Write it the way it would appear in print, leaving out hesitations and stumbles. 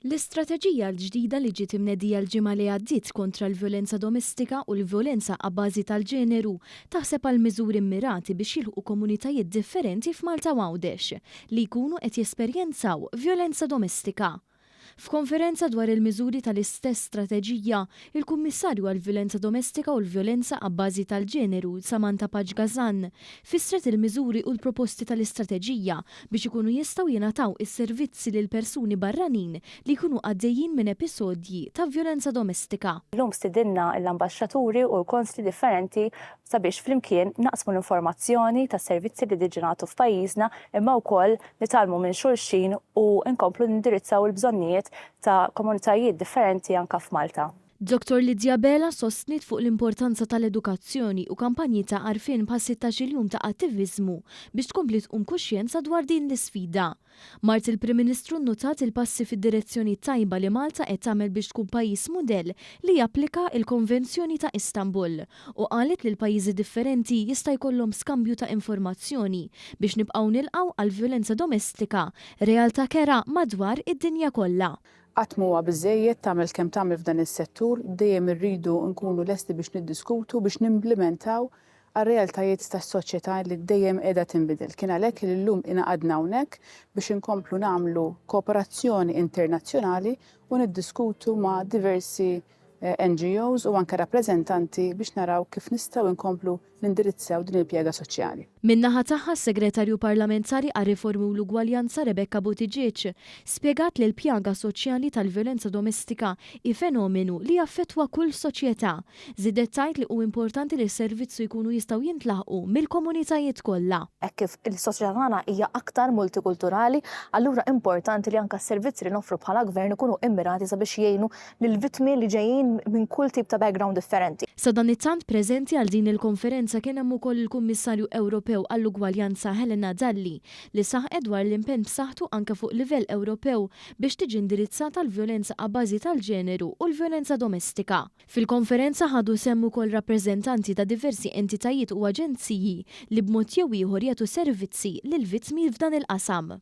L-istrateġija l-ġdida li ġiet imnedija l-ġimgħa li għaddiet kontra l-vjolenza domestika u l-vjolenza abbażi tal-ġeneru taħseb għal miżuri immirati biex jilħqu komunitajiet differenti f'Malta u Għawdex li jkunu qed jesperjenzaw vjolenza domestika. F'konferenza dwar il-miżuri tal-istess strateġija, il-Kummissarju għall-Vjolenza Domestika u l-Vjolenza abbażi tal-ġeneru Samantha Paġgazan fissret il-miżuri u l-proposti tal-istrateġija biex ikunu jistgħu jingħataw is-servizzi lil persuni barranin li jkunu għaddejjin minn episodji ta' vjolenza domestika. Illum stidinna l-ambaxxaturi u l-konsli differenti sabiex flimkien naqsmu l-informazzjoni ta' servizzi li diġinatu f'pajjiżna imma wkoll nitalmu minn xulxin u nkomplu nindirizzaw il-bżonnijiet ta' komunitajiet differenti anka f'Malta. Dr. Lidja Bela sostnit fuq l-importanza tal-edukazzjoni u kampanji ta' għarfien pa' 16 jum ta' attivizmu biex tkompli tqum kuxjenza dwar din l-isfida. Mart il-Prim Ministru nnotat il-passi fid-direzzjoni tajba li Malta qed tagħmel biex tkun pajjiż mudell li japplika il-Konvenzjoni ta' Istanbul u qalet li l-pajjiżi differenti jista' jkollhom skambju ta' informazzjoni biex nibqgħu nilqgħu għall-vjolenza domestika realtà kera madwar id-dinja kollha. Qatt huwa biżżejjed tagħmel kemm tagħmel f'dan is-settur, dejjem irridu nkunu lesti biex niddiskutu biex nimplementaw għar-realtajiet tas-soċjetà li dejjem qiegħda tinbidel. Kien għalhekk li llum ingħaqadna hawnhekk biex inkomplu nagħmlu kooperazzjoni internazzjonali u niddiskutu ma' diversi NGOs u anke rappreżentanti biex naraw kif nistgħu nkomplu nindirizzaw din il-pjega soċjali. Min-naħa tagħha s-Segretarju Parlamentari għar-Riformi u l-Ugwaljanza Rebecca Buttigieg spjegat li l-pjaga soċjali tal-vjolenza domestika hi fenomenu li jaffettwa kull soċjetà. Żidet tgħid li hu importanti li s-servizzi jkunu jistgħu jintlaħqu mill-komunitajiet kollha. Hekk kif il-soċjetà tagħna hija aktar multikulturali, allura importanti li anke s-servizzi li noffru bħala gvern ikunu immirati sabiex jgħinu lill-vittmi li ġejjin minn kull tip ta' background differenti. Sa dan it-tant preżenti għal din il-konferenza kien hemm ukoll il-Kummissarju Ewropew għall-Ugwaljanza Helena Dalli li saħqet dwar l-impenn b'saħħtu anke fuq livell Ewropew biex tiġi indirizzata l-vjolenza abbażi tal-ġeneru u l-vjolenza domestika. Fil-konferenza ħadu semm ukoll rappreżentanti ta' diversi entitajiet u aġenziji li b'mod jew ieħor jagħtu servizzi lil vittmi f'dan il-qasam.